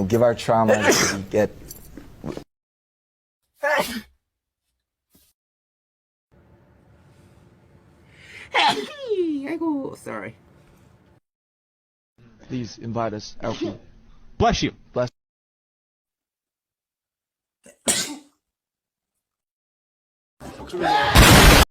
Give our trauma and get. Sorry. Please invite us, Alfie. Bless you. Bless. Korea.